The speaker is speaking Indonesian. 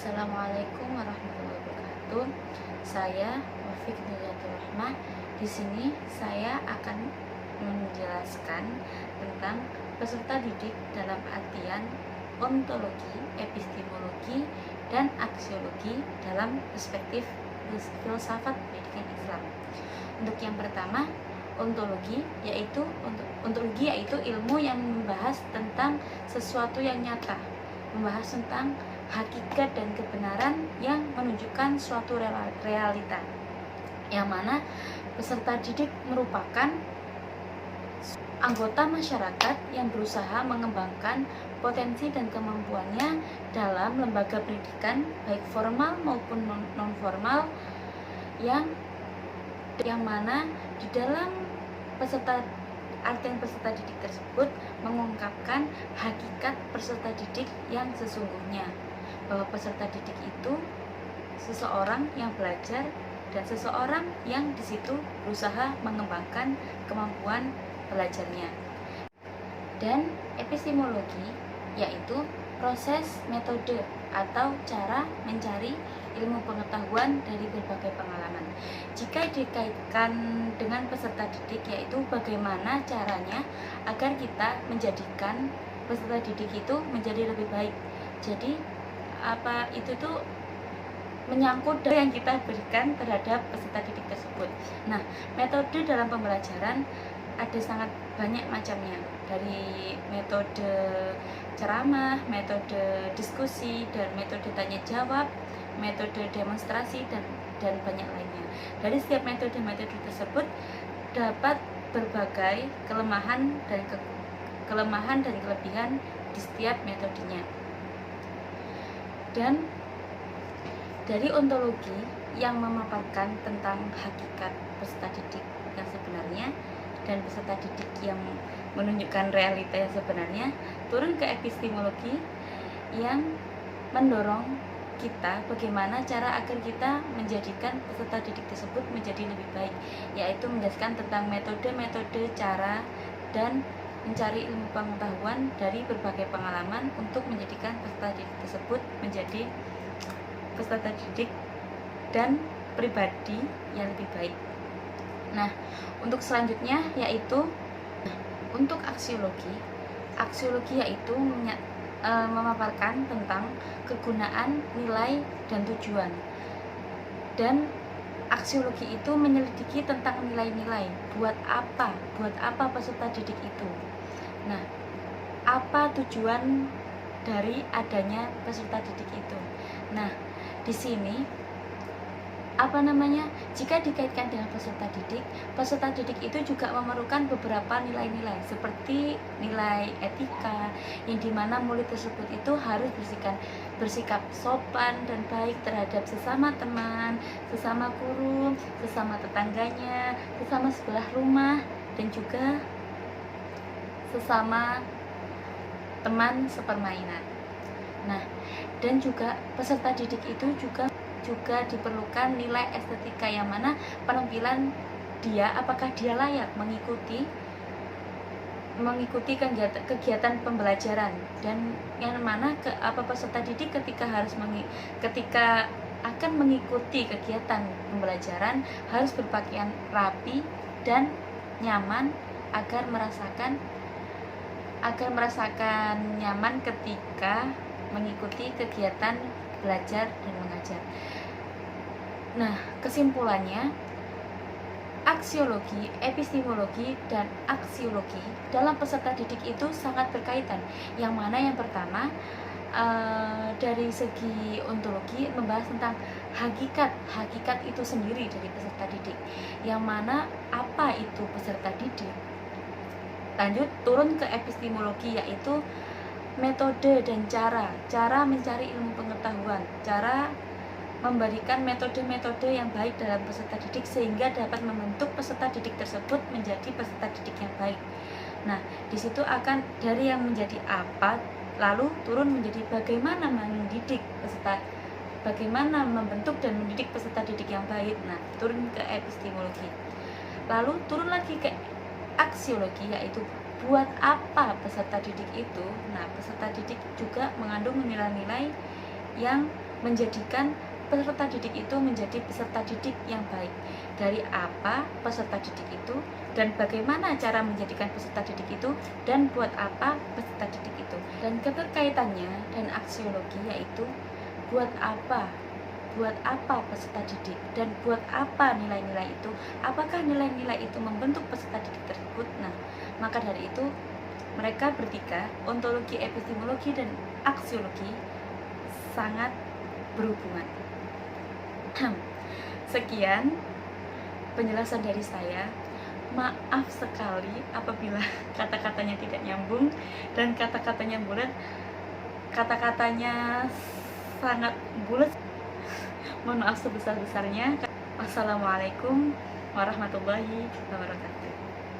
Assalamualaikum warahmatullahi wabarakatuh. Saya Wafiq Nilatul Rahmah. Di sini saya akan menjelaskan tentang peserta didik dalam artian ontologi, epistemologi, dan aksiologi dalam perspektif filsafat pendidikan Islam. Untuk yang pertama, ontologi yaitu ilmu yang membahas tentang sesuatu yang nyata, membahas tentang hakikat dan kebenaran yang menunjukkan suatu realita, yang mana peserta didik merupakan anggota masyarakat yang berusaha mengembangkan potensi dan kemampuannya dalam lembaga pendidikan baik formal maupun non formal, yang mana di dalam artian peserta didik tersebut mengungkapkan hakikat peserta didik yang sesungguhnya, bahwa peserta didik itu seseorang yang belajar dan seseorang yang di situ berusaha mengembangkan kemampuan belajarnya. Dan epistemologi yaitu proses, metode, atau cara mencari ilmu pengetahuan dari berbagai pengalaman. Jika dikaitkan dengan peserta didik, yaitu bagaimana caranya agar kita menjadikan peserta didik itu menjadi lebih baik. Jadi apa itu tuh menyangkut dari yang kita berikan terhadap peserta didik tersebut. Nah, metode dalam pembelajaran ada sangat banyak macamnya, dari metode ceramah, metode diskusi, dan metode tanya jawab, metode demonstrasi, dan banyak lainnya. Dari setiap metode tersebut dapat berbagai kelemahan dan kelebihan di setiap metodenya. Dan dari ontologi yang memaparkan tentang hakikat peserta didik yang sebenarnya dan peserta didik yang menunjukkan realita yang sebenarnya, turun ke epistemologi yang mendorong kita bagaimana cara agar kita menjadikan peserta didik tersebut menjadi lebih baik, yaitu menjelaskan tentang metode-metode, cara, dan mencari ilmu pengetahuan dari berbagai pengalaman untuk menjadikan peserta didik tersebut menjadi peserta didik dan pribadi yang lebih baik. Nah, untuk selanjutnya yaitu untuk aksiologi yaitu memaparkan tentang kegunaan, nilai, dan tujuan. Dan aksiologi itu menyelidiki tentang nilai-nilai. Buat apa peserta didik itu? Nah, apa tujuan dari adanya peserta didik itu? Nah, di sini jika dikaitkan dengan peserta didik itu juga memerlukan beberapa nilai-nilai seperti nilai etika, yang dimana murid tersebut itu harus bersikap sopan dan baik terhadap sesama teman, sesama guru, sesama tetangganya, sesama sebelah rumah, dan juga sesama teman sepermainan. Nah, dan juga peserta didik itu juga diperlukan nilai estetika, yang mana penampilan dia, apakah dia layak mengikuti kegiatan pembelajaran, dan yang mana peserta didik ketika akan mengikuti kegiatan pembelajaran harus berpakaian rapi dan nyaman agar merasakan nyaman ketika mengikuti kegiatan belajar dan mengajar. Nah, kesimpulannya, aksiologi, epistemologi, dan aksiologi dalam peserta didik itu sangat berkaitan. Yang mana yang pertama, dari segi ontologi membahas tentang hakikat itu sendiri dari peserta didik. Yang mana apa itu peserta didik? Lanjut turun ke epistemologi, yaitu metode dan cara mencari ilmu pengetahuan, cara memberikan metode-metode yang baik dalam peserta didik sehingga dapat membentuk peserta didik tersebut menjadi peserta didik yang baik. Nah, di situ akan dari yang menjadi apa, lalu turun menjadi bagaimana membentuk dan mendidik peserta didik yang baik. Nah, turun ke epistemologi. Lalu turun lagi ke aksiologi, yaitu buat apa peserta didik itu. Nah, peserta didik juga mengandung nilai-nilai yang menjadikan peserta didik itu menjadi peserta didik yang baik. Dari apa peserta didik itu, dan bagaimana cara menjadikan peserta didik itu, dan buat apa peserta didik itu. Dan keterkaitannya dan aksiologi yaitu buat apa peserta didik, dan buat apa nilai-nilai itu, apakah nilai-nilai itu membentuk peserta didik tersebut. Nah, maka dari itu mereka bertiga, ontologi, epistemologi, dan aksiologi, sangat berhubungan. Sekian penjelasan dari saya. Maaf sekali apabila kata-katanya tidak nyambung dan kata-katanya bulat, kata-katanya sangat bulat. Mohon maaf sebesar-besarnya. Wassalamualaikum warahmatullahi wabarakatuh.